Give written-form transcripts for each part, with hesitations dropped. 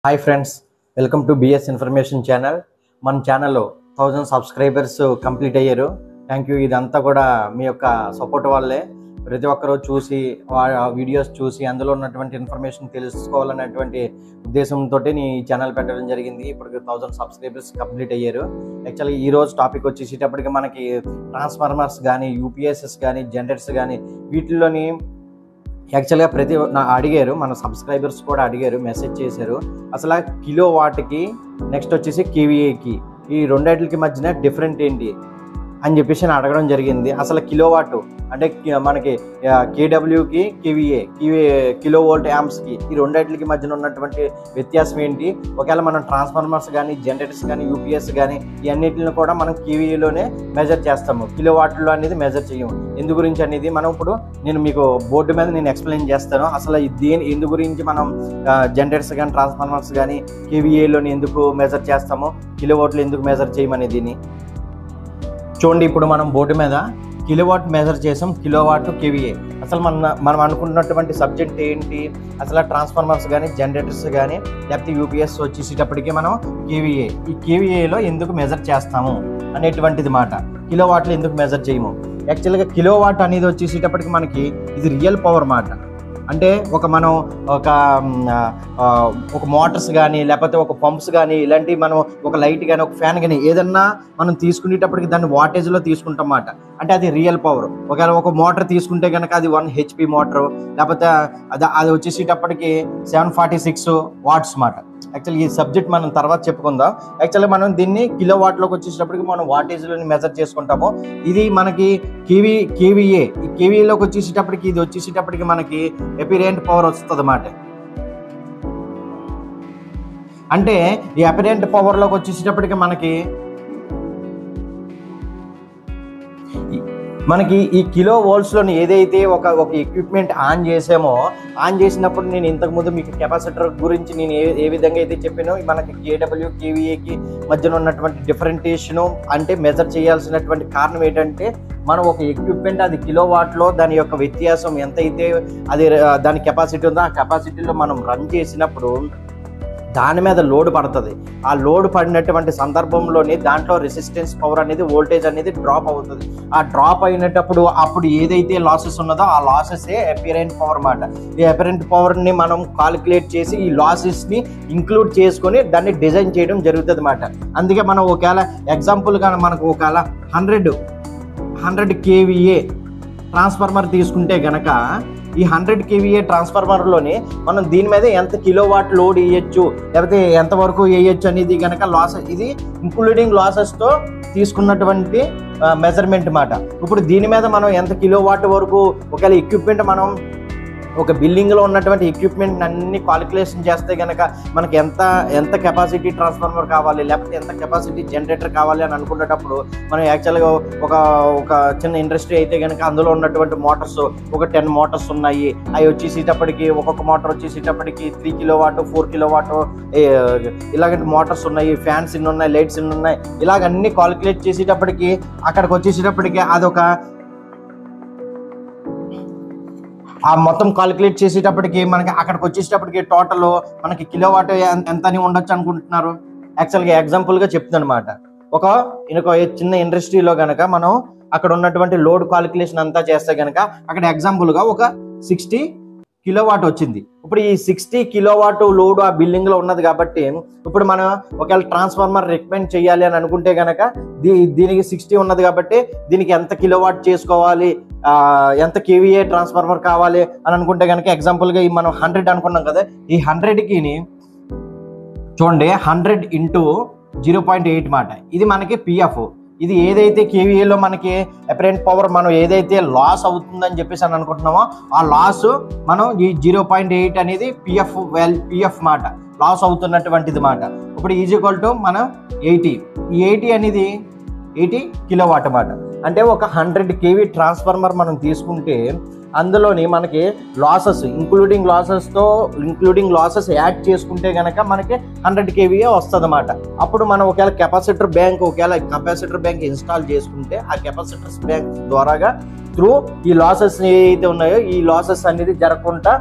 Hi friends, welcome to BS information channel. మన ఛానల్లో 1000 subscribers complete అయ్యారు. Thank you. ఇదంతా కూడా మీ యొక్క సపోర్ట్ వల్లే. ప్రతి ఒక్కరూ చూసి వీడియోస్ చూసి అందులో ఉన్నటువంటి ఇన్ఫర్మేషన్ తెలుసుకోవాలనేటువంటి ఉద్దేశంతో ఈ ఛానల్ పెట్టడం జరిగింది. ఇప్పటికి 1000 సబ్స్క్రైబర్స్ కంప్లీట్ అయ్యారు. యాక్చువల్లీ ఈరోజు టాపిక్ వచ్చేసేటప్పటికి మనకి ట్రాన్స్ఫార్మర్స్ కానీ, యూపీఎస్ఎస్ కానీ, జనరేటర్స్ కానీ వీటిల్లోని యాక్చువల్గా అడిగారు, మన సబ్స్క్రైబర్స్ కూడా అడిగారు, మెసేజ్ చేశారు. అసలు కిలో వాట్కి నెక్స్ట్ వచ్చేసి కేవీఏకి ఈ రెండింటికి మధ్యన డిఫరెంట్ ఏంటి అని చెప్పేసి నేను అడగడం జరిగింది. అసలు కిలో వాట్ అంటే మనకి కేడబ్ల్యూకి కేవీఏ కిలో వోల్ట్ యాంప్స్కి ఈ రెండింటికి మధ్యన ఉన్నటువంటి వ్యత్యాసం ఏంటి, ఒకవేళ మనం ట్రాన్స్ఫార్మర్స్ కానీ, జనరేటర్స్ కానీ, యూపీఎస్ కానీ ఈ అన్నిటిని కూడా మనం కేవీఏలోనే మెజర్ చేస్తాము, కిలో వాట్లో అనేది మెజర్ చేయము. ఎందు గురించి అనేది మనం ఇప్పుడు నేను మీకు బోర్డు మీద నేను ఎక్స్ప్లెయిన్ చేస్తాను. అసలు ఎందు గురించి మనం జనరేటర్స్ కానీ, ట్రాన్స్ఫార్మర్స్ కానీ కేవీఏలోని ఎందుకు మెజర్ చేస్తాము, కిలో వాట్లు ఎందుకు మెజర్ చేయమనేది చూడండి. ఇప్పుడు మనం బోర్డు మీద కిలోవాట్ మెజర్ చేసాం, కిలోవాట్ కేవీఏ. అసలు మనం అనుకున్నటువంటి సబ్జెక్ట్ ఏంటి, అసలు ట్రాన్స్ఫార్మర్స్ కానీ, జనరేటర్స్ కానీ, లేకపోతే యూపీఎస్ వచ్చేసేటప్పటికి మనం కేవీఏ, ఈ కేవీఏలో ఎందుకు మెజర్ చేస్తాము అనేటువంటిది మాట. కిలోవాట్లు ఎందుకు మెజర్ చేయము. యాక్చువల్గా కిలోవాట్ అనేది వచ్చేసేటప్పటికి మనకి ఇది రియల్ పవర్ మాట. అంటే మనం ఒక మోటార్స్ కానీ, లేకపోతే ఒక పంప్స్ కానీ, ఇలాంటివి మనం ఒక లైట్ కానీ, ఒక ఫ్యాన్ కానీ ఏదన్నా మనం తీసుకునేటప్పటికి దాన్ని వాటేజ్లో తీసుకుంటాం అన్నమాట. అంటే అది రియల్ పవర్. ఒకవేళ ఒక మోటార్ తీసుకుంటే కనుక అది 1 HP మోటారు, లేకపోతే అది వచ్చేసేటప్పటికి 746 వాట్స్ మాట. యాక్చువల్లీ ఈ సబ్జెక్ట్ మనం తర్వాత చెప్పుకుందాం. యాక్చువల్లీ మనం దీన్ని కిలో వాట్లోకి వచ్చేటప్పటికి మనం వాటేజ్లోని మెజర్ చేసుకుంటాము. ఇది మనకి కేవీఏ, ఈ కేవీఏలోకి వచ్చేసేటప్పటికి ఇది వచ్చేసేటప్పటికి మనకి ఎపిరెంట్ పవర్ వస్తుంది అన్నమాట. అంటే ఈ ఎపిరెంట్ పవర్లోకి వచ్చేసేటప్పటికి మనకి ఈ కిలో వోల్ట్స్లోని ఏదైతే ఒక ఎక్విప్మెంట్ ఆన్ చేసినప్పుడు నేను ఇంతకుముందు మీకు కెపాసిటర్ గురించి నేను ఏ విధంగా అయితే చెప్పానో, మనకి కేడబ్ల్యూ కేవీఏకి మధ్యన ఉన్నటువంటి డిఫరెంటేషను అంటే మెజర్ చేయాల్సినటువంటి కారణం ఏంటంటే, మనం ఒక ఎక్విప్మెంట్ అది కిలో వాట్లో దాని యొక్క వ్యత్యాసం ఎంతైతే అది దాని కెపాసిటీ ఉందో ఆ కెపాసిటీలో మనం రన్ చేసినప్పుడు దాని మీద లోడ్ పడుతుంది. ఆ లోడ్ పడినటువంటి సందర్భంలోని దాంట్లో రెసిస్టెన్స్ పవర్ అనేది, వోల్టేజ్ అనేది డ్రాప్ అవుతుంది. ఆ డ్రాప్ అయినప్పుడు అప్పుడు ఏదైతే లాసెస్ ఉన్నదో ఆ లాసెసే అపిరెంట్ పవర్ అన్నమాట. ఈ అపిరెంట్ పవర్ని మనం కాలిక్యులేట్ చేసి ఈ లాసెస్ని ఇంక్లూడ్ చేసుకొని దాన్ని డిజైన్ చేయడం జరుగుతుంది అన్నమాట. అందుకే మనం ఒకవేళ ఎగ్జాంపుల్గా మనకు ఒకవేళ 100 KVA ట్రాన్స్ఫార్మర్ తీసుకుంటే గనక ఈ 100 KVA ట్రాన్స్ఫార్మర్లోని మనం దీని మీద ఎంత కిలోవాట్ లోడ్ వేయచ్చు, లేకపోతే ఎంతవరకు వేయచ్చు అనేది కనుక ఇది ఇంక్లూడింగ్ లాసెస్తో తీసుకున్నటువంటి మెజర్మెంట్ మాట. ఇప్పుడు దీని మీద మనం ఎంత కిలోవాట్ వరకు ఒకవేళ ఎక్విప్మెంట్ మనం ఒక బిల్డింగ్లో ఉన్నటువంటి ఎక్విప్మెంట్ అన్ని కాలిక్యులేషన్ చేస్తే కనుక మనకి ఎంత కెపాసిటీ ట్రాన్స్ఫార్మర్ కావాలి, లేకపోతే ఎంత కెపాసిటీ జనరేటర్ కావాలి అని అనుకునేటప్పుడు మనం యాక్చువల్గా ఒక చిన్న ఇండస్ట్రీ అయితే కనుక అందులో ఉన్నటువంటి మోటార్స్ ఒక 10 మోటార్స్ ఉన్నాయి. అవి వచ్చేసేటప్పటికి ఒక్కొక్క మోటార్ వచ్చేసేటప్పటికి 3 కిలోవాట్ 4 కిలోవాట్ ఇలాగంటి మోటార్స్ ఉన్నాయి, ఫ్యాన్స్ ఇన్ని ఉన్నాయి, లైట్స్ ఇన్ని ఉన్నాయి. ఇలాగ అన్ని కాలిక్యులేట్ చేసేటప్పటికి అక్కడికి వచ్చేసేటప్పటికి అదొక ఆ మొత్తం కాలిక్యులేట్ చేసేటప్పటికి మనకి అక్కడికి వచ్చేసేటప్పటికి టోటల్ మనకి కిలోవాట్ ఎంత అని ఉండొచ్చు అనుకుంటున్నారు. యాక్చువల్గా ఎగ్జాంపుల్గా చెప్తుంది అనమాట. ఒక చిన్న ఇండస్ట్రీలో కనుక మనం అక్కడ ఉన్నటువంటి లోడ్ కాలిక్యులేషన్ అంతా చేస్తే కనుక అక్కడ ఎగ్జాంపుల్గా ఒక 60 కిలోవాట్ వచ్చింది. ఇప్పుడు ఈ 60 కిలోవాట్ లోడ్ ఆ బిల్డింగ్లో ఉన్నది కాబట్టి ఇప్పుడు మనం ఒకవేళ ట్రాన్స్ఫార్మర్ రికమెండ్ చేయాలి అని అనుకుంటే కనుక దీనికి 60 ఉన్నది కాబట్టి దీనికి ఎంత కిలోవాట్ చేసుకోవాలి, ఎంత కేవీఏ ట్రాన్స్ఫార్మర్ కావాలి అని అనుకుంటే కనుక ఎగ్జాంపుల్గా మనం 100 అనుకున్నాం కదా, ఈ 100కి చూడండి 100 ఇంటూ 0.8 మాట. ఇది మనకి పిఎఫ్. ఇది ఏదైతే కేవీఏలో మనకి అపరెంట్ పవర్ మనం ఏదైతే లాస్ అవుతుందని చెప్పేసి అని అనుకుంటున్నామో ఆ లాస్ మనం ఈ 0.8 అనేది పిఎఫ్ మాట, లాస్ అవుతున్నటువంటిది మాట. ఇప్పుడు ఈజ్ టు మనం 80, ఈ 80 అనేది 80 కిలోవాట్ మాట. అంటే ఒక 100 KV ట్రాన్స్ఫార్మర్ మనం తీసుకుంటే అందులోని మనకి లాసెస్ ఇంక్లూడింగ్ లాసెస్ యాడ్ చేసుకుంటే కనుక మనకి 100 KVA వస్తుంది అన్నమాట. అప్పుడు మనం ఒకవేళ కెపాసిటర్ బ్యాంక్ ఇన్స్టాల్ చేసుకుంటే ఆ కెపాసిటర్స్ బ్యాంక్ ద్వారాగా త్రూ ఈ లాసెస్ ఏవైతే ఉన్నాయో ఈ లాసెస్ అనేది జరగకుండా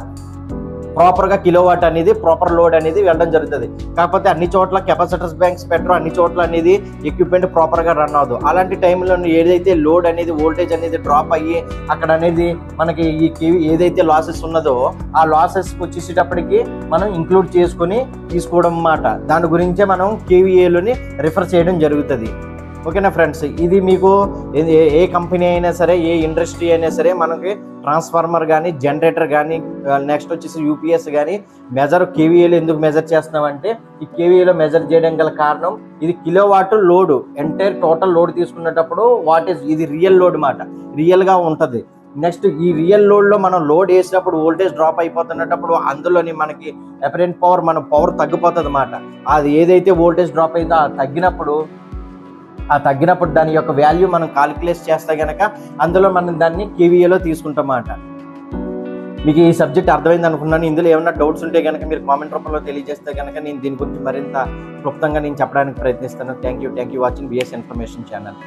ప్రాపర్గా కిలోవాట్ అనేది ప్రాపర్ లోడ్ అనేది వెళ్ళడం జరుగుతుంది. కాకపోతే అన్ని చోట్ల కెపాసిటర్స్ బ్యాంక్స్ పెట్టరు, అన్ని చోట్ల అనేది ఎక్విప్మెంట్ ప్రాపర్గా రన్ అవ్వదు. అలాంటి టైంలో ఏదైతే లోడ్ అనేది వోల్టేజ్ అనేది డ్రాప్ అయ్యి అక్కడ అనేది మనకి ఈ కేవీ ఏదైతే లాసెస్ ఉన్నదో ఆ లాసెస్కి వచ్చేసేటప్పటికి మనం ఇంక్లూడ్ చేసుకొని తీసుకోవడం అన్నమాట. దాని గురించే మనం కేవీఏలోని రిఫర్ చేయడం జరుగుతుంది. ఓకేనా ఫ్రెండ్స్, ఇది మీకు ఏ కంపెనీ అయినా సరే, ఏ ఇండస్ట్రీ అయినా సరే మనకి ట్రాన్స్ఫార్మర్ కానీ, జనరేటర్ కానీ, నెక్స్ట్ వచ్చేసి యూపీఎస్ కానీ కేవీఏలో ఎందుకు మెజర్ చేస్తున్నామంటే, ఈ కేవీఏలో మెజర్ చేయడం గల కారణం ఇది kilowatt load, entire total load తీసుకునేటప్పుడు ఇది రియల్ లోడ్ మాట, రియల్గా ఉంటుంది. నెక్స్ట్ ఈ రియల్ లోడ్లో మనం లోడ్ వేసినప్పుడు వోల్టేజ్ డ్రాప్ అయిపోతున్నప్పుడు అందులోని మనకి అపరెంట్ పవర్, మన పవర్ తగ్గిపోతుంది అన్నమాట. అది ఏదైతే వోల్టేజ్ డ్రాప్ అయిందో తగ్గినప్పుడు దాని యొక్క వాల్యూ మనం కాలిక్యులేట్ చేస్తే కనుక అందులో మనం దాన్ని కేవీఏలో తీసుకుంటాం అన్నమాట. మీకు ఈ సబ్జెక్ట్ అర్థమైంది అనుకున్నాను. ఇందులో ఏమైనా డౌట్స్ ఉంటే కనుక మీరు కామెంట్ రూపంలో తెలియజేస్తే కనుక నేను దీని గురించి మరింత క్లుప్తంగా చెప్పడానికి ప్రయత్నిస్తాను. Thank you watching BS information channel.